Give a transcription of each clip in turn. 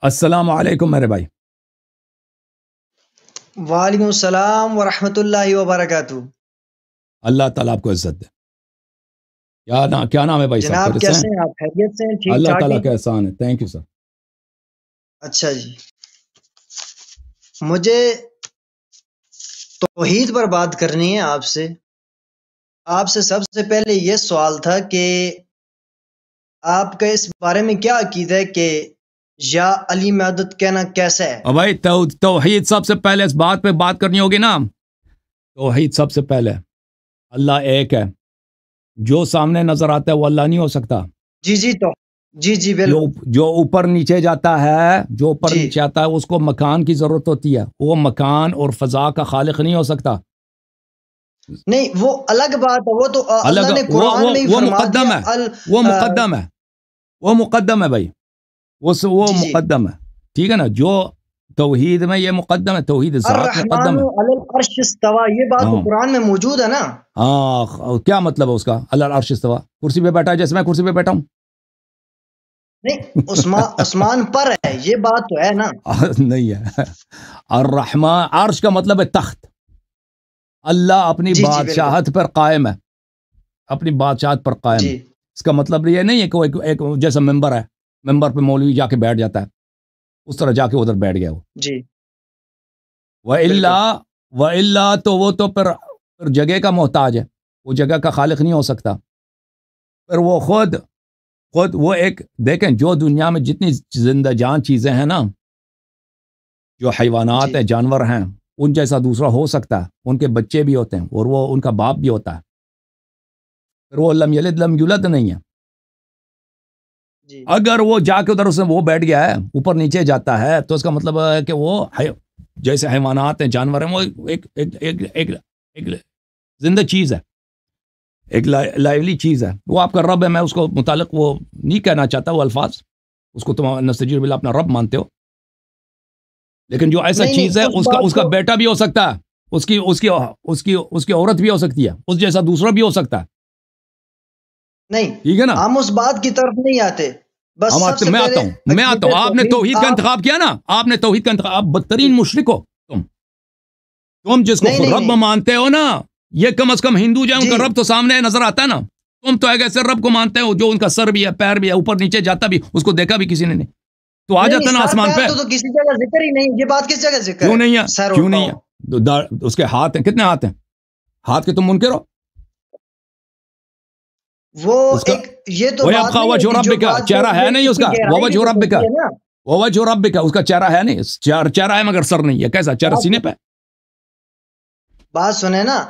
السلام علیکم میرے بھائی. وعلیکم السلام ورحمۃ اللہ وبرکاتہ. اللہ تعالیٰ آپ کو عزت دے. کیا نام ہے بھائی صاحب؟ جناب کیسے ہیں آپ؟ خیریت سے ہیں؟ ٹھیک اللہ ٹھاک تعالیٰ ہیں؟ کا احسان ہے. Thank you sir. اچھا جی، مجھے توحید پر بات کرنی ہے آپ سے. آپ سے سب سے پہلے یہ سوال تھا کہ آپ کا اس بارے میں کیا عقیدہ ہے کہ یا علی مدد کہنا کیسا ہے؟ اور بھائی توحید سب سے پہلے اس بات پہ بات کرنی ہوگی نا. توحید سب سے پہلے اللہ ایک ہے. جو سامنے نظر آتا ہے وہ اللہ نہیں ہو سکتا. جی جی تو جی بالکل. جو اوپر نیچے جاتا ہے، جو اوپر جی نیچے آتا ہے اس کو مکان کی ضرورت ہوتی ہے. وہ مکان اور فضا کا خالق نہیں ہو سکتا. نہیں، وہ الگ بات ہے. وہ تو اللہ نے قرآن میں ہی وہ فرما مقدم دیا. ہے. وہ مقدم ہے. وہ مقدم ہے بھائی. وہ جی جی، مقدم ہے. ٹھیک ہے نا. جو توحید میں یہ مقدم ہے. توحید ذات الرحمن مقدم ہے. علی العرش استوى، یہ بات تو ہاں قرآن میں موجود ہے نا. ہاں. کیا مطلب ہے اس کا؟ اللہ العرش استوى کرسی پہ بیٹھا ہے جیسے میں کرسی پہ بیٹھا ہوں. نہیں، عثمان پر ہے، یہ بات تو ہے نا. نہیں ہے. الرحمن عرش کا مطلب ہے تخت. اللہ اپنی جی جی بالکل. بادشاہت پر قائم ہے. اپنی بادشاہت پر قائم ہے. جی اس کا مطلب یہ نہیں ہے کہ وہ ایک جیسا ممبر ہے، ممبر پہ مولوی جا کے بیٹھ جاتا ہے، اس طرح جا کے ادھر بیٹھ گیا وہ. جی وَإِلَّا تو وہ تو پھر جگہ کا محتاج ہے. وہ جگہ کا خالق نہیں ہو سکتا. پھر وہ خود وہ ایک دیکھیں، جو دنیا میں جتنی زندہ جان چیزیں ہیں نا، جو حیوانات جی ہیں، جانور ہیں، ان جیسا دوسرا ہو سکتا ہے. ان کے بچے بھی ہوتے ہیں اور وہ ان کا باپ بھی ہوتا ہے. پھر وہ لم یلد لم یولد نہیں ہے. جی اگر وہ جا کے ادھر وہ بیٹھ گیا ہے، اوپر نیچے جاتا ہے، تو اس کا مطلب ہے کہ وہ جیسے حیوانات ہیں، جانور ہیں، وہ ایک زندہ چیز ہے، ایک لائیولی چیز ہے. وہ آپ کا رب ہے. میں اس کو متعلق وہ نہیں کہنا چاہتا وہ الفاظ، اس کو تم نستجیر باللہ اپنا رب مانتے ہو، لیکن جو ایسا نہیں چیز ہے اس اس بات کا کو بیٹا بھی ہو سکتا ہے، اس کی عورت بھی ہو سکتی ہے، اس جیسا دوسرا بھی ہو سکتا ہے. نہیں، ٹھیک ہے نا. ہم اس بات کی طرف نہیں آتے. بس سب سے میں پہلے آتا ہوں. آپ نے توحید کا انتخاب کیا نا. آپ نے توحید کا انتخاب. آپ بدترین مشرک ہو. تم جس کو نہیں نہیں رب نہیں مانتے ہو نا، یہ کم از کم ہندو جو ہے ان جی کا رب تو سامنے نظر آتا ہے نا. تم تو ایک ایسے رب کو مانتے ہو جو ان کا سر بھی ہے، پیر بھی ہے، اوپر نیچے جاتا بھی، اس کو دیکھا بھی کسی نے نہیں. تو آ نہیں جاتا نہیں، نا سر آسمان پیر پہ. تو کسی جگہ ذکر ہی نہیں. یہ بات کس جگہ ذکر کیوں ہے؟ نہیں ہے؟ سر اور کیوں نہیں پاؤں. ہے؟ اس کے ہاتھ ہیں. کتنے ہاتھ ہیں؟ ہاتھ کے تم منکر ہو. وہ اس کا ایک یہ تو وہ بات ابقا نہیں ہے وجہ کہ جو رب کا بات چہرہ ہے نہیں. اس اس کی کا گہرائی وجہ بھی رب کا ہوتی ہے نا. وجہ رب کا اس کا چہرہ ہے نہیں. چہرہ ہے مگر سر نہیں ہے. کیسا چہرہ؟ سینے پہ. بات سنیں نا،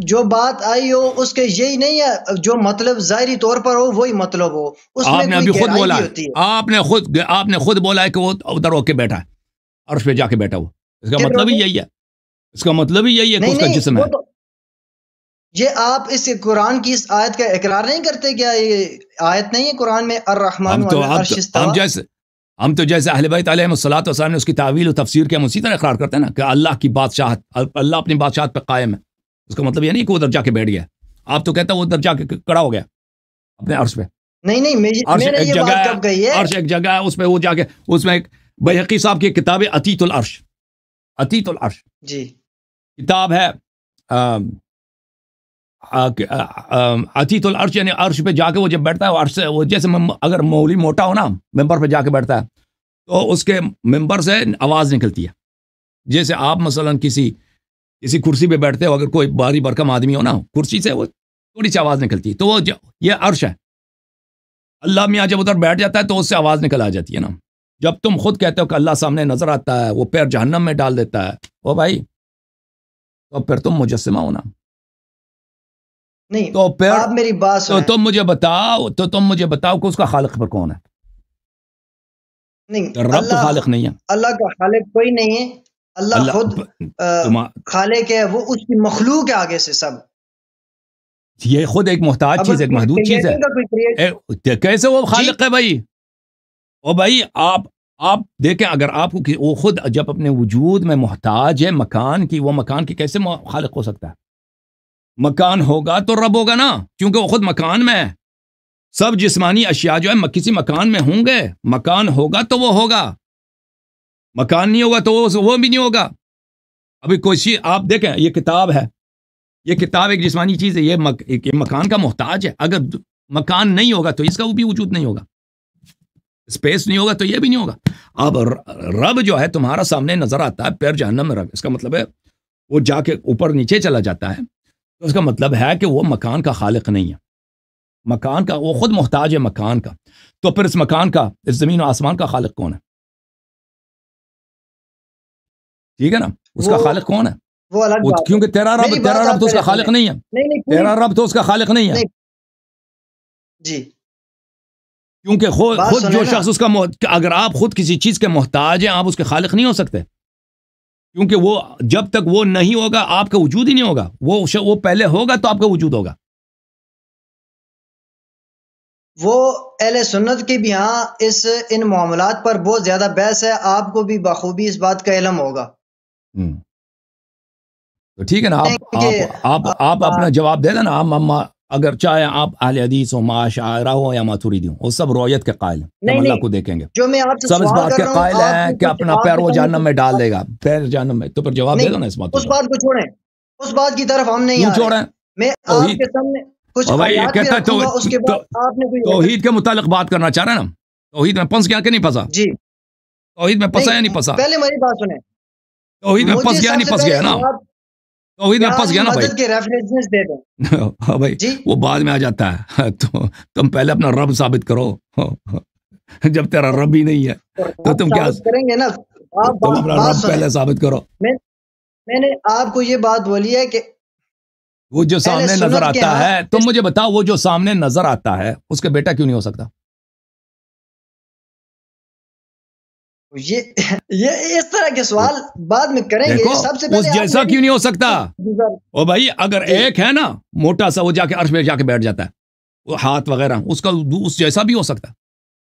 جو بات آئی ہو اس کے یہی نہیں ہے جو مطلب ظاہری طور پر ہو وہی مطلب ہو، اس میں آپ نے کوئی ابھی خود گہرائی بولا بھی ہے. ہوتی ہے. آپ نے خود بولا ہے کہ وہ ادھر ہو کے بیٹھا ہے، عرش پہ جا کے بیٹھا. وہ اس کا کدھر مطلب ہی ہوتے؟ یہی ہے. اس کا مطلب ہی یہی ہے کہ نہیں اس کا نہیں، جسم وہ ہے. تو یہ آپ اس قرآن کی اس آیت کا اقرار نہیں کرتے کیا؟ یہ آیت نہیں ہے قرآن میں الرحمن علی العرش استوى؟ ہم تو جیسے اہل بیت علیہ الصلوۃ والسلام نے اس کی تعویل و تفسیر کے ہم اسی طرح اقرار کرتے ہیں نا کہ اللہ کی بادشاہت، اللہ اپنی بادشاہت پہ قائم ہے. اس کا مطلب یہ نہیں کہ وہ ادھر جا کے بیٹھ گیا. آپ تو کہتے ہیں وہ ادھر جا کے کڑا ہو گیا اپنے عرش پہ. نہیں نہیں، عرش میں نے ایک یہ جگہ بات ہے. کب کہی ہے؟ عرش ایک جگہ ہے، اس پہ وہ جا کے اس میں ایک بیہقی صاحب کی کتاب ہے عتیت العرش. عتیت العرش جی کتاب ہے. عتیت العرش یعنی عرش پہ جا کے وہ جب بیٹھتا ہے، عرش سے وہ جیسے اگر مولوی موٹا ہو نا، ممبر پہ جا کے بیٹھتا ہے تو اس کے ممبر سے آواز نکلتی ہے. جیسے آپ مثلا کسی کرسی پہ بیٹھتے ہو، اگر کوئی باری برکم آدمی ہو نا، کرسی سے وہ تھوڑی سی آواز نکلتی ہے. تو وہ یہ عرش ہے. اللہ میاں جب ادھر بیٹھ جاتا ہے تو اس سے آواز نکل آ جاتی ہے نا. جب تم خود کہتے ہو کہ اللہ سامنے نظر آتا ہے، وہ پیر جہنم میں ڈال دیتا ہے، او بھائی تو پھر تم مجسمہ ہونا. نہیں، تو پھر آپ میری بات تو سنیں. تم مجھے بتاؤ کہ اس کا خالق پر کون ہے؟ نہیں، رب تو خالق نہیں ہے. اللہ کا خالق کوئی نہیں ہے. اللہ خود خالق ہے. وہ اس کی مخلوق ہے آگے سے سب. یہ خود ایک محتاج چیز ہے، ایک محدود چیز ہے. کیسے وہ خالق ہے بھائی؟ او بھائی آپ دیکھیں، اگر آپ کو وہ خود جب اپنے وجود میں محتاج ہے مکان کی، وہ مکان کی کیسے خالق ہو سکتا ہے؟ مکان ہوگا تو رب ہوگا نا، کیونکہ وہ خود مکان میں ہے. سب جسمانی اشیاء جو ہے کسی مکان میں ہوں گے. مکان ہوگا تو وہ ہوگا. مکان نہیں ہوگا تو وہ بھی نہیں ہوگا. ابھی کوئی چیز آپ دیکھیں، یہ کتاب ہے، یہ کتاب ایک جسمانی چیز ہے، یہ مکان کا محتاج ہے. اگر مکان نہیں ہوگا تو اس کا بھی وجود نہیں ہوگا، اسپیس نہیں ہوگا تو یہ بھی نہیں ہوگا. اب رب جو ہے تمہارا سامنے نظر آتا ہے، پیر جہنم میں رب، اس کا مطلب ہے وہ جا کے اوپر نیچے چلا جاتا ہے، تو اس کا مطلب ہے کہ وہ مکان کا خالق نہیں ہے. مکان کا وہ خود محتاج ہے مکان کا. تو پھر اس مکان کا، اس زمین و آسمان کا خالق کون ہے؟ ٹھیک ہے نا، اس کا خالق کون ہے؟ وہ الگ بات ہے. کیونکہ تیرا رب تو اس کا خالق نہیں ہے. تیرا رب تو اس کا خالق نہیں ہے. جی، کیونکہ خود جو شخص اس کا اگر آپ خود کسی چیز کے محتاج ہیں، آپ اس کے خالق نہیں ہو سکتے. کیونکہ وہ جب تک وہ نہیں ہوگا آپ کا وجود ہی نہیں ہوگا. وہ پہلے ہوگا تو آپ کا وجود ہوگا. وہ اہل سنت کے بھی ہاں ان معاملات پر بہت زیادہ بحث ہے. آپ کو بھی بخوبی اس بات کا علم ہوگا. تو ٹھیک ہے نا، آپ اپنا جواب دے دینا. اگر چاہے آپ اہل حدیث ہو، معاشرہ ہو یا ماتوریدی ہو، وہ سب رویت کے قائل ہیں، ہم اللہ کو دیکھیں گے. جو میں آپ سے سب اس سوال بات کر کے رہا ہوں، قائل ہیں کہ اپنا پیر وہ جہنم میں ڈال دے گا، پیر جہنم میں. تو پھر جواب دے دو نا اس بات. اس بات کو چھوڑیں، اس بات کی طرف ہم نہیں کیوں آ چھوڑیں؟ رہے. میں آپ کے سامنے کچھ آیات بھی رکھوں گا، اس کے بعد آپ نے کوئی توحید کے متعلق بات کرنا چاہ رہے ہیں نا. توحید میں پھنس گیا کہ نہیں پھنسا؟ جی، توحید میں پھنسا یا نہیں پھنسا؟ پہلے میری بات سنیں. توحید میں پھنس گیا نہیں پھنس گیا نا؟ توحید میں پھنس گیا نا بھائی. مدد کے ریفرنسز دے دیں. ہاں بھائی، وہ بعد میں آ جاتا ہے. تو تم پہلے اپنا رب ثابت کرو. جب تیرا رب ہی نہیں ہے تو تم کیا کریں گے نا؟ تم اپنا رب پہلے ثابت کرو. میں نے آپ کو یہ بات بولی ہے کہ وہ جو سامنے نظر آتا ہے، تم مجھے بتاؤ، وہ جو سامنے نظر آتا ہے اس کا بیٹا کیوں نہیں ہو سکتا؟ یہ اس طرح کے سوال بعد میں کریں گے. سب سے پہلے اس جیسا کیوں نہیں ہو سکتا؟ او بھائی، اگر ایک ہے نا موٹا سا، وہ جا کے عرش پہ جا کے بیٹھ جاتا ہے، وہ ہاتھ وغیرہ، اس کا اس جیسا بھی ہو سکتا ہے.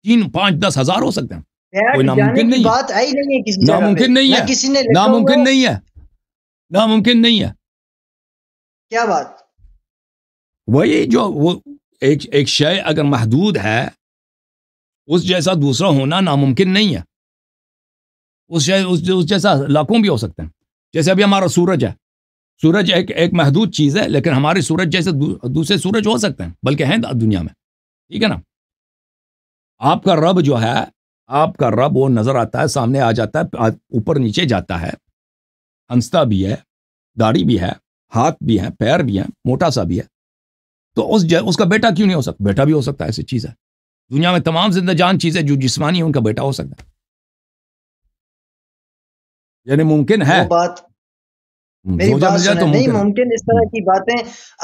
3، 5، 10 ہزار ہو سکتے ہیں. کوئی ناممکن نہیں بات آئی نہیں ہے کسی جگہ، ناممکن نہیں ہے، کسی نے ناممکن نہیں ہے، ناممکن نہیں ہے. کیا بات؟ وہی جو وہ ایک شے اگر محدود ہے، اس جیسا دوسرا ہونا ناممکن نہیں ہے. اس جیسا لاکھوں بھی ہو سکتے ہیں. جیسے ابھی ہمارا سورج ہے، سورج ایک محدود چیز ہے، لیکن ہمارے سورج جیسے دوسرے سورج ہو سکتے ہیں، بلکہ ہیں دنیا میں. ٹھیک ہے نا؟ آپ کا رب جو ہے، آپ کا رب وہ نظر آتا ہے، سامنے آ جاتا ہے، اوپر نیچے جاتا ہے، ہنستا بھی ہے، داڑھی بھی ہے، ہاتھ بھی ہے، پیر بھی ہے، موٹا سا بھی ہے. تو اس کا بیٹا کیوں نہیں ہو سکتا؟ بیٹا بھی ہو سکتا ہے. ایسی چیز ہے دنیا میں، تمام زندہ جان چیزیں جو جسمانی ہیں ان کا بیٹا ہو سکتا ہے. یعنی ممکن ہے. وہ بات میری بات سنیں، نہیں ممکن. اس طرح کی باتیں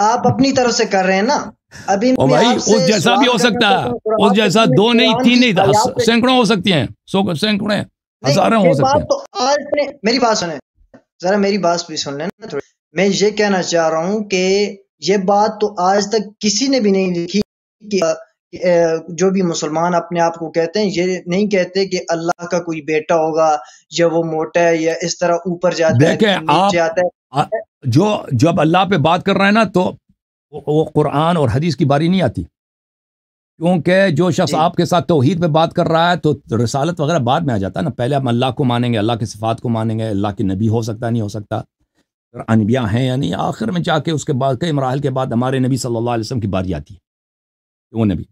آپ اپنی طرف سے کر رہے ہیں نا. ابھی بھائی اس جیسا بھی ہو سکتا ہے، اس جیسا 2 نہیں 3 نہیں سینکڑوں ہو سکتی ہیں، سینکڑوں ہزاروں ہو سکتے ہیں. تو آج میری بات سنیں ذرا، میری بات بھی سن لیں نا تھوڑی. میں یہ کہنا چاہ رہا ہوں کہ یہ بات تو آج تک کسی نے بھی نہیں لکھی کہ جو بھی مسلمان اپنے آپ کو کہتے ہیں، یہ نہیں کہتے کہ اللہ کا کوئی بیٹا ہوگا، یا وہ موٹا ہے، یا اس طرح اوپر جاتا ہے نیچے آتا ہے. جب اللہ پہ بات کر رہے ہیں نا، تو وہ قرآن اور حدیث کی باری نہیں آتی. کیونکہ جو شخص آپ کے ساتھ توحید پہ بات کر رہا ہے تو رسالت وغیرہ بعد میں آ جاتا ہے نا. پہلے ہم اللہ کو مانیں گے، اللہ کی صفات کو مانیں گے، اللہ کے نبی ہو سکتا ہے نہیں ہو سکتا، انبیاء ہیں یا نہیں. آخر میں جا کے اس کے بعد کئی مراحل کے بعد ہمارے نبی صلی اللہ علیہ وسلم کی باری آتی ہے. وہ نبی،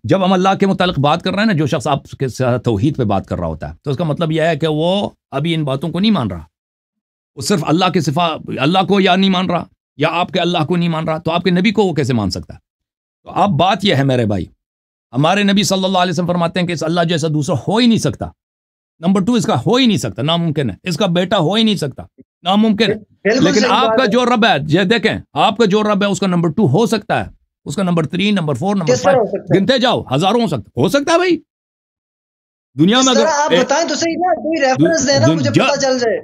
جب ہم اللہ کے متعلق بات کر رہے ہیں نا، جو شخص آپ کے ساتھ توحید پہ بات کر رہا ہوتا ہے، تو اس کا مطلب یہ ہے کہ وہ ابھی ان باتوں کو نہیں مان رہا. وہ صرف اللہ کے صفات، اللہ کو یا نہیں مان رہا، یا آپ کے اللہ کو نہیں مان رہا. تو آپ کے نبی کو وہ کیسے مان سکتا ہے؟ تو اب بات یہ ہے میرے بھائی، ہمارے نبی صلی اللہ علیہ وسلم فرماتے ہیں کہ اس اللہ جیسا دوسرا ہو ہی نہیں سکتا. نمبر 2، اس کا ہو ہی نہیں سکتا، ناممکن ہے. اس کا بیٹا ہو ہی نہیں سکتا، ناممکن ہے. لیکن آپ کا جو رب ہے، یہ دیکھیں، آپ کا جو رب ہے اس کا نمبر 2 ہو سکتا ہے، اس کا نمبر 3، نمبر 4، نمبر 5 گنتے جاؤ، ہزاروں ہو سکتا ہے بھائی. دنیا میں اگر آپ بتائیں تو صحیح نا، کوئی ریفرنس دینا مجھے پتہ چل جائے.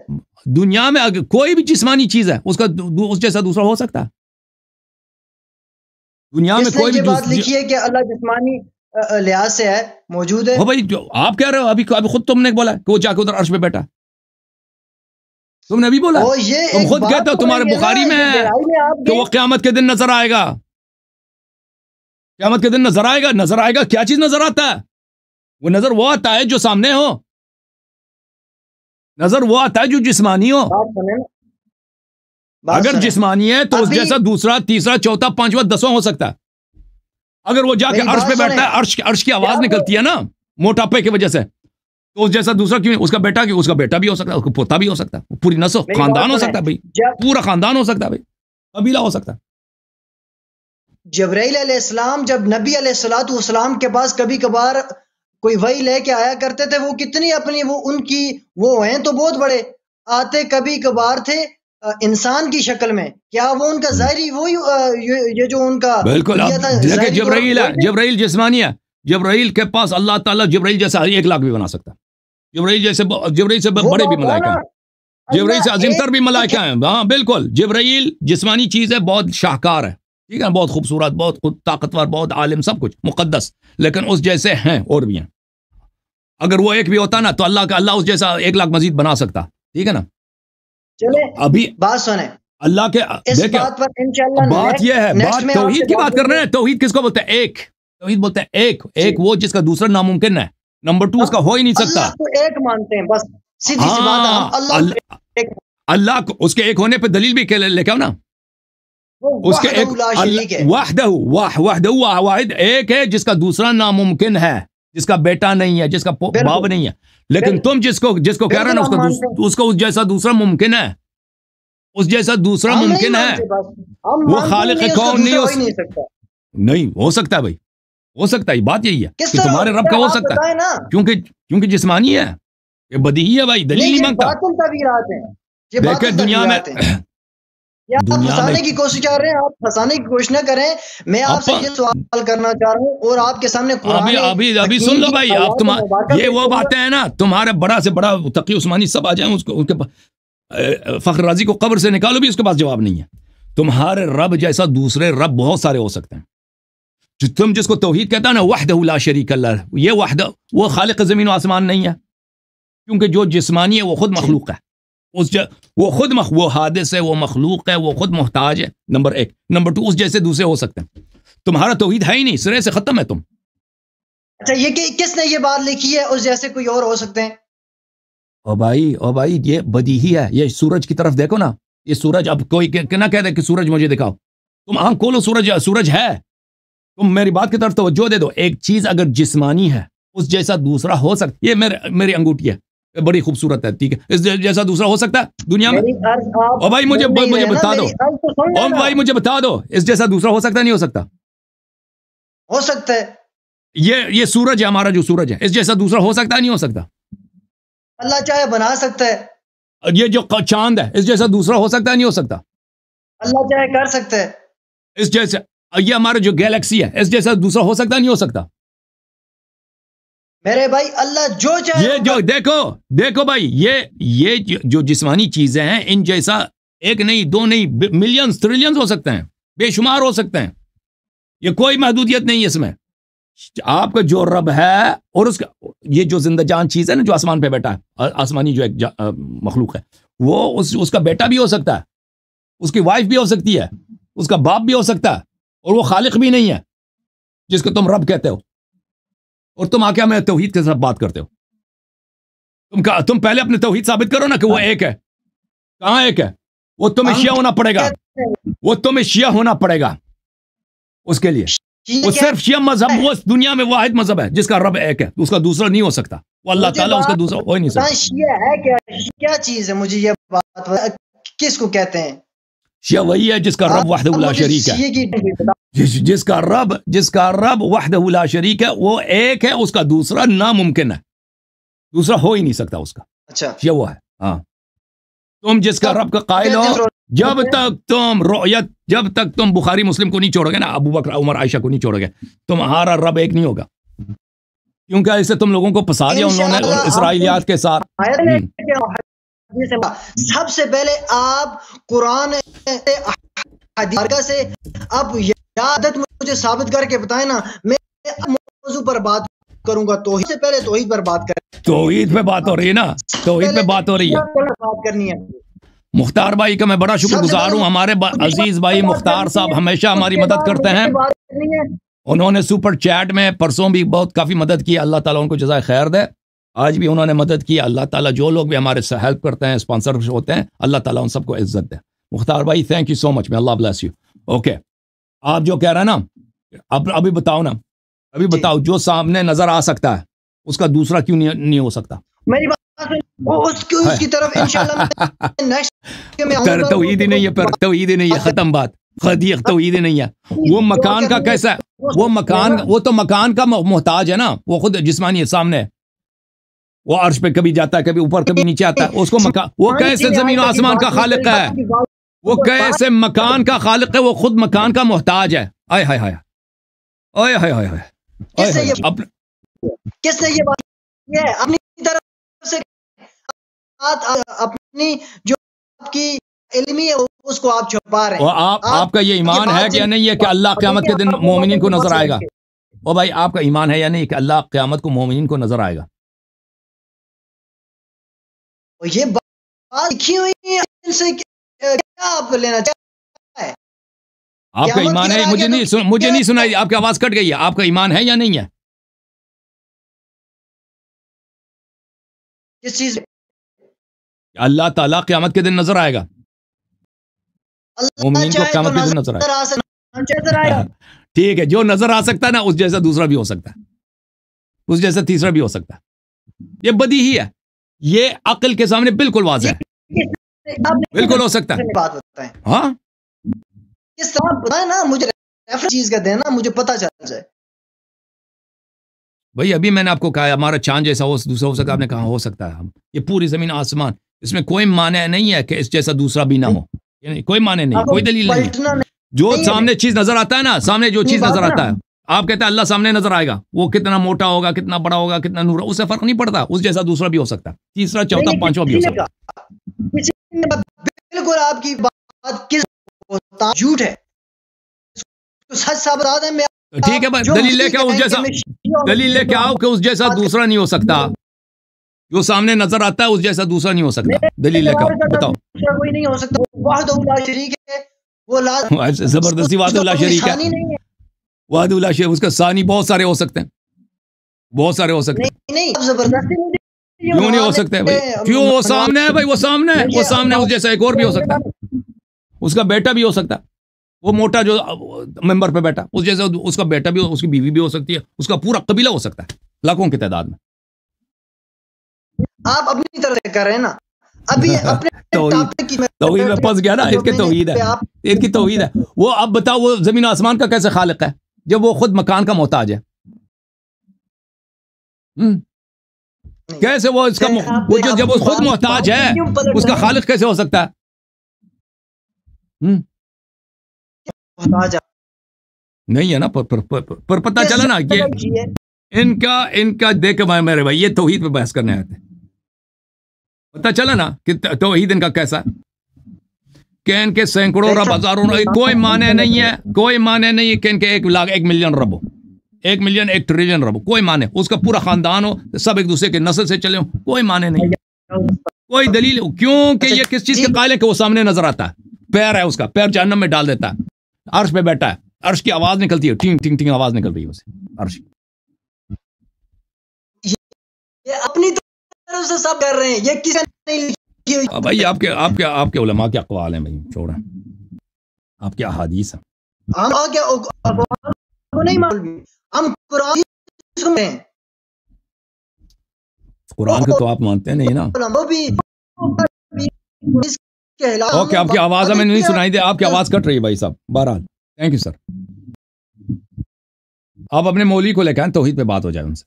دنیا میں اگر کوئی بھی جسمانی چیز ہے، اس کا اس جیسا دوسرا ہو سکتا ہے. دنیا میں کوئی بھی بات لکھی ہے کہ اللہ جسمانی لحاظ سے ہے، موجود ہے. وہ بھائی جو آپ کہہ رہے ہو، ابھی خود تم نے بولا کہ وہ جا کے ادھر عرش پہ بیٹھا. تم نے ابھی بولا، تم خود کہتے ہو، تمہارے بخاری میں ہے کہ وہ قیامت کے دن نظر آئے گا. قیامت کے دن نظر آئے گا. نظر آئے گا، کیا چیز نظر آتا ہے؟ وہ نظر وہ آتا ہے جو سامنے ہو. نظر وہ آتا ہے جو جسمانی ہو. اگر جسمانی ہے تو اس جیسا دوسرا تیسرا چوتھا پانچواں دسواں ہو سکتا ہے. اگر وہ جا کے عرش پہ بیٹھتا ہے, عرش کی آواز نکلتی ہے نا موٹاپے کی وجہ سے, تو اس جیسا دوسرا کیوں, اس کا بیٹا بھی ہو سکتا ہے, اس کا پوتا بھی ہو سکتا ہے, پوری نسل خاندان ہو سکتا ہے بھائی, پورا خاندان ہو سکتا ہے بھائی, قبیلہ ہو سکتا ہے. جبرائیل علیہ السلام جب نبی علیہ الصلوۃ والسلام کے پاس کبھی کبھار کوئی وحی لے کے آیا کرتے تھے, وہ کتنی اپنی وہ ان کی وہ ہیں تو بہت بڑے آتے, کبھی کبھار تھے انسان کی شکل میں, کیا وہ ان کا ظاہری وہی یہ جو ان کا بالکل. دیکھیں جبرائیل ہے, جبرائیل جسمانی ہے, جبرائیل کے پاس اللہ تعالیٰ جبرائیل جیسا 1 لاکھ بھی بنا سکتا ہے. جبرائیل سے بڑے بھی ملائکہ ہیں, جبرائیل سے عظیم تر بھی ملائکہ ہیں. ہاں بالکل, جبرائیل جسمانی چیز ہے, بہت شاہکار ہے, ٹھیک ہے, بہت خوبصورت, بہت طاقتور, بہت عالم, سب کچھ مقدس, لیکن اس جیسے ہیں اور بھی ہیں. اگر وہ ایک بھی ہوتا نا تو اللہ اس جیسا 1 لاکھ مزید بنا سکتا, ٹھیک ہے نا. چلے ابھی بات سنیں, اللہ کے دیکھیں بات یہ ہے, بات توحید کی بات کر رہے ہیں. توحید کس کو بولتے ہیں؟ ایک. توحید بولتے ہیں ایک وہ جس کا دوسرا ناممکن ہے. نمبر 2 اس کا ہو ہی نہیں سکتا. اللہ کو ایک مانتے ہیں بس, سیدھی سی بات ہے. اللہ کو اس کے ایک ہونے پہ دلیل بھی لے کے آؤ نا. اس کے ایک وحدہ واحد ایک ہے جس کا دوسرا ناممکن ہے, جس کا بیٹا نہیں ہے, جس کا باپ نہیں ہے. لیکن تم جس کو کہہ رہے ہیں نا اس کو اس جیسا دوسرا ممکن ہے, اس جیسا دوسرا ممکن ہے. وہ خالق کون نہیں ہو سکتا بھائی, ہو سکتا ہے. بات یہی ہے کہ تمہارے رب کا ہو سکتا ہے, کیونکہ جسمانی ہے, یہ بدیہی ہے بھائی, دلیل نہیں مانگتا. دیکھیں دنیا میں پھنسانے کی کوشش کر رہے ہیں آپ, پھنسانے کی کوشش نہ کریں. میں آپ سے یہ سوال کرنا چاہ رہا ہوں اور آپ کے سامنے ابھی سن لو بھائی, آپ یہ وہ باتیں ہیں نا, تمہارے بڑا سے بڑا تقی عثمانی سب آ جائیں, ان کے فخر رازی کو قبر سے نکالو بھی اس کے پاس جواب نہیں ہے. تمہارے رب جیسا دوسرے رب بہت سارے ہو سکتے ہیں. تم جس کو توحید کہتا ہے نا, وحدہ لا شریک اللہ, یہ وحدہ وہ خالق زمین و آسمان نہیں ہے, کیونکہ جو جسمانی ہے وہ خود مخلوق ہے. وہ حادث ہے, وہ مخلوق ہے, وہ خود محتاج ہے. نمبر 1. نمبر 2, اس جیسے دوسرے ہو سکتے ہیں. تمہارا توحید ہے ہی نہیں, سرے سے ختم ہے تم. اچھا یہ کس نے یہ بات لکھی ہے, اس جیسے کوئی اور ہو سکتے ہیں؟ او بھائی یہ بدیہی ہے. یہ سورج کی طرف دیکھو نا, یہ سورج, اب کوئی نہ کہہ دے کہ سورج مجھے دکھاؤ, تم آنکھ کھولو, سورج ہے. تم میری بات کی طرف توجہ دے دو. ایک چیز اگر جسمانی ہے اس جیسا دوسرا ہو سکتا, یہ میری انگوٹھی ہے, بڑی خوبصورت ہے, ٹھیک ہے, اس جیسا دوسرا ہو سکتا ہے دنیا میں؟ او بھائی مجھے بتا دو, او بھائی مجھے بتا دو, اس جیسا دوسرا ہو سکتا ہے نہیں ہو سکتا؟ ہو سکتا ہے. یہ سورج ہے ہمارا, جو سورج ہے, اس جیسا دوسرا ہو سکتا ہے نہیں ہو سکتا؟ اللہ چاہے بنا سکتا ہے. یہ جو چاند ہے اس جیسا دوسرا ہو سکتا ہے نہیں ہو سکتا؟ اللہ چاہے کر سکتا ہے. اس جیسا, یہ ہمارا جو گیلیکسی ہے اس جیسا دوسرا ہو سکتا ہے نہیں ہو سکتا؟ میرے بھائی اللہ جو چاہے, یہ جو دیکھو بھائی, یہ جو جسمانی چیزیں ہیں ان جیسا ایک نہیں, دو نہیں, ملینز ٹریلینز ہو سکتے ہیں, بے شمار ہو سکتے ہیں. یہ کوئی محدودیت نہیں ہے اس میں. آپ کا جو رب ہے اور اس کا یہ جو زندہ جان چیز ہے نا, جو آسمان پہ بیٹھا ہے, آسمانی جو ایک مخلوق ہے, وہ اس کا بیٹا بھی ہو سکتا ہے, اس کی وائف بھی ہو سکتی ہے, اس کا باپ بھی ہو سکتا ہے, اور وہ خالق بھی نہیں ہے جس کو تم رب کہتے ہو. اور تم آ کے ہمیں توحید کے ساتھ بات کرتے ہو. تم پہلے اپنے توحید ثابت کرو نا کہ وہ ایک ہے. کہاں ایک ہے؟ وہ تمہیں شیعہ ہونا پڑے گا, وہ تمہیں شیعہ ہونا پڑے گا اس کے لیے. وہ صرف شیعہ مذہب وہ دنیا میں واحد مذہب ہے جس کا رب ایک ہے, اس کا دوسرا نہیں ہو سکتا. وہ اللہ تعالیٰ اس کا دوسرا ہو ہی نہیں سکتا. شیعہ ہے کیا چیز ہے؟ مجھے یہ بات کس کو کہتے ہیں؟ شیعہ وہی ہے جس کا رب وحدہ لا شریک ہے, جس کا رب وحدہ لا شریک ہے, وہ ایک ہے, اس کا دوسرا ناممکن ہے, دوسرا ہو ہی نہیں سکتا اس کا. اچھا یہ وہ ہے. ہاں, تم جس کا رب کا قائل ہو, جب تک تم بخاری مسلم کو نہیں چھوڑو گے نا, ابو بکر عمر عائشہ کو نہیں چھوڑو گے, تمہارا رب ایک نہیں ہوگا. کیونکہ ایسے تم لوگوں کو پھنسا دیا انہوں نے اسرائیلیات کے ساتھ. سب سے پہلے آپ قرآن حدیث سے اب عادت مجھے ثابت کر کے بتائیں نا, میں موضوع پر بات کروں گا. توحید سے پہلے توحید پر بات کریں. توحید پہ بات ہو رہی ہے نا, توحید پہ بات ہو رہی ہے. بات کرنی ہے. مختار بھائی کا میں بڑا شکر گزار ہوں. ہمارے عزیز بھائی مختار صاحب ہمیشہ ہماری مدد کرتے ہیں. انہوں نے سپر چیٹ میں پرسوں بھی بہت کافی مدد کی, اللہ تعالیٰ ان کو جزائے خیر دے. آج بھی انہوں نے مدد کی. اللہ تعالیٰ جو لوگ بھی ہمارے سے ہیلپ کرتے ہیں, اسپانسر ہوتے ہیں, اللہ تعالیٰ ان سب کو عزت دے. مختار بھائی تھینک یو سو مچ, میں اللہ بلیس یو. اوکے, آپ جو کہہ رہے ہیں نا, ابھی بتاؤ نا, ابھی بتاؤ جو سامنے نظر آ سکتا ہے اس کا دوسرا کیوں نہیں ہو سکتا؟ میری بات اس کی طرف انشاءاللہ نیکسٹ توحید ہی نہیں ہے, پھر توحید ہی نہیں ہے, ختم بات. خدیق توحید ہی نہیں ہے. وہ مکان کا کیسا ہے؟ وہ تو مکان کا محتاج ہے نا, وہ خود جسمانی ہے سامنے. وہ عرش پہ کبھی جاتا ہے, کبھی اوپر, کبھی نیچے آتا ہے. اس کو مکان, وہ کیسے زمین و آسمان کا خالق ہے؟ وہ کیسے مکان کا خالق ہے؟ وہ خود مکان کا محتاج ہے. آئے ہائے ہائے, آئے ہائے ہائے ہائے. کس نے یہ بات کی ہے؟ اپنی طرف سے اپنی جو آپ کی علمی ہے اس کو آپ چھپا رہے ہیں. آپ کا یہ ایمان ہے کہ نہیں ہے کہ اللہ قیامت کے دن مومنین کو نظر آئے گا؟ او بھائی, آپ کا ایمان ہے یا نہیں کہ اللہ قیامت کو مومنین کو نظر آئے گا؟ یہ بات لکھی ہوئی ہے, ان سے کیا آپ لینا چاہتے ہیں؟ آپ کا ایمان ہے؟ مجھے نہیں سنائی, آپ کی آواز کٹ گئی ہے. آپ کا ایمان ہے یا نہیں ہے؟ کس چیز؟ اللہ تعالیٰ قیامت کے دن نظر آئے گا, مومنین کو قیامت کے دن نظر آئے گا. ٹھیک ہے, جو نظر آ سکتا ہے نا اس جیسا دوسرا بھی ہو سکتا ہے, اس جیسا تیسرا بھی ہو سکتا ہے. یہ بدی ہی ہے, یہ عقل کے سامنے بالکل واضح ہے, بالکل ہو سکتا ہے. بات بتائیں, ہاں کس طرح بتائیں نا, مجھے ریفرنس چیز کا دینا, مجھے پتہ چل جائے. بھائی ابھی میں نے آپ کو کہا ہمارا چاند جیسا دوسرا ہو سکتا ہے. آپ نے کہا ہو سکتا ہے. یہ پوری زمین آسمان, اس میں کوئی معنی نہیں ہے کہ اس جیسا دوسرا بھی نہ ہو. کوئی معنی نہیں, کوئی دلیل نہیں. جو سامنے چیز نظر آتا ہے نا, سامنے جو چیز نظر آتا ہے, آپ کہتے ہیں اللہ سامنے نظر آئے گا, وہ کتنا موٹا ہوگا, کتنا بڑا ہوگا, کتنا نور, اس سے فرق نہیں پڑتا. اس جیسا دوسرا بھی ہو سکتا ہے, تیسرا, چوتھا, پانچواں بھی ہو سکتا ہے. بالکل آپ کی بات کس جھوٹ ہے, سچ ثابت ہے. ٹھیک ہے بھائی, دلیل لے کے آؤ, اس جیسا دلیل لے کے آؤ کہ اس جیسا دوسرا نہیں ہو سکتا. جو سامنے نظر آتا ہے اس جیسا دوسرا نہیں ہو سکتا. دلیل لے کے آؤ, بتاؤ. کوئی نہیں ہو سکتا. وحدہ لا شریک ہے, وہ زبردستی وحدہ لا شریک ہے. وحدہ لا شریک, اس کا ثانی بہت سارے ہو سکتے ہیں, بہت سارے ہو سکتے ہیں. نہیں, زبردستی کیوں نہیں ہو سکتے بھائی؟ کیوں؟ وہ سامنے ہے بھائی, وہ سامنے ہے, وہ سامنے اس جیسا ایک اور بھی ہو سکتا ہے. اس کا بیٹا بھی ہو سکتا ہے, وہ موٹا جو ممبر پہ بیٹا, اس جیسا اس کا بیٹا بھی, اس کی بیوی بھی ہو سکتی ہے, اس کا پورا قبیلہ ہو سکتا ہے, لاکھوں کی تعداد میں. آپ اپنی طرف سے کر رہے ہیں نا. ابھی اپنے توحید میں پھنس گیا نا, اس کی توحید ہے, اس کی توحید ہے. وہ اب بتاؤ, وہ زمین آسمان کا کیسے خالق ہے جب وہ خود مکان کا محتاج ہے؟ کیسے وہ اس کا جب وہ خود محتاج ہے, اس کا خالق کیسے ہو سکتا ہے؟ نہیں ہے نا, پر پتہ چلا نا کہ ان کا دیکھ میرے بھائی, یہ توحید پہ بحث کرنے آئے تھے. پتہ چلا نا کہ توحید ان کا کیسا ہے, کہ ان کے سینکڑوں رب, ہزاروں رب, کوئی معنی نہیں ہے, کوئی معنی نہیں ہے کہ ان کے 1 ملین رب ہو, 1 ملین 1 ٹریلین رب ہو, کوئی معنی. اس کا پورا خاندان ہو, سب ایک دوسرے کے نسل سے چلے ہو, کوئی معنی نہیں, کوئی دلیل. کیوں کہ یہ کس چیز کے قائل ہے کہ وہ سامنے نظر آتا ہے, پیر ہے اس کا, پیر جہنم میں ڈال دیتا ہے, عرش پہ بیٹھا ہے, عرش کی آواز نکلتی ہے, ٹینگ ٹینگ ٹینگ آواز نکل رہی ہے اسے, عرش. یہ اپنی طرف سے سب کر رہے ہیں, یہ کسی نے نہیں لکھی ہوئی. بھائی آپ کے علماء کے اقوال ہیں بھائی, چھوڑیں, آپ کے احادیث ہیں. ہم قرآن کو تو آپ مانتے نہیں نا. اوکے, آپ کی آواز ہمیں نہیں سنائی دے, آپ کی آواز کٹ رہی ہے بھائی صاحب. بہرحال تھینک یو سر. آپ اپنے مولوی کو لے کے آئیں, توحید پہ بات ہو جائے ان سے.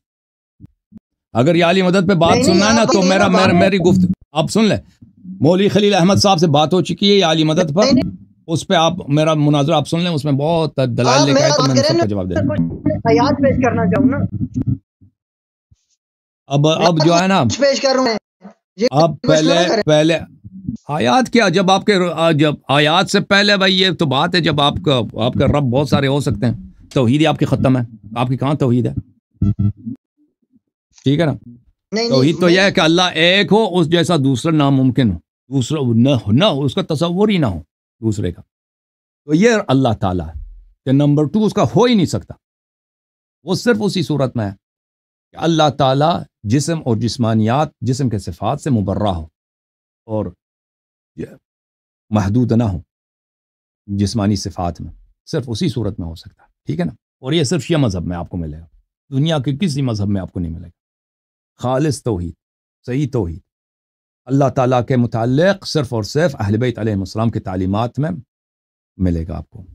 اگر یہ علی مدد پہ بات سننا ہے نا تو میری گفت آپ سن لیں. مولوی خلیل احمد صاحب سے بات ہو چکی ہے یہ علی مدد پر, اس پہ آپ میرا مناظرہ آپ سن لیں, اس میں بہت دلائل لے کے آئے تو میں سب کا جواب دے دوں. آیات پیش کرنا چاہوں نا, اب جو ہے نا, پیش کر رہے ہیں آپ پہلے آیات کیا, جب آیات سے پہلے بھائی یہ تو بات ہے, جب آپ کا رب بہت سارے ہو سکتے ہیں, توحید ہی آپ کی ختم ہے, آپ کی کہاں توحید ہے؟ ٹھیک ہے نا. توحید تو یہ ہے کہ اللہ ایک ہو, اس جیسا دوسرا ناممکن ہو, دوسرا نہ ہو, اس کا تصور ہی نہ ہو دوسرے کا. تو یہ اللہ تعالیٰ ہے کہ نمبر 2 اس کا ہو ہی نہیں سکتا. وہ صرف اسی صورت میں ہے کہ اللہ تعالیٰ جسم اور جسمانیات جسم کے صفات سے مبرہ ہو اور محدود نہ ہو جسمانی صفات میں، صرف اسی صورت میں ہو سکتا ہے، ٹھیک ہے نا؟ اور یہ صرف شیعہ مذہب میں آپ کو ملے گا، دنیا کے کسی مذہب میں آپ کو نہیں ملے گا۔ خالص توحید، صحیح توحید اللہ تعالیٰ کے متعلق صرف اور صرف اہل بیت علیہ السلام کی تعلیمات میں ملے گا آپ کو۔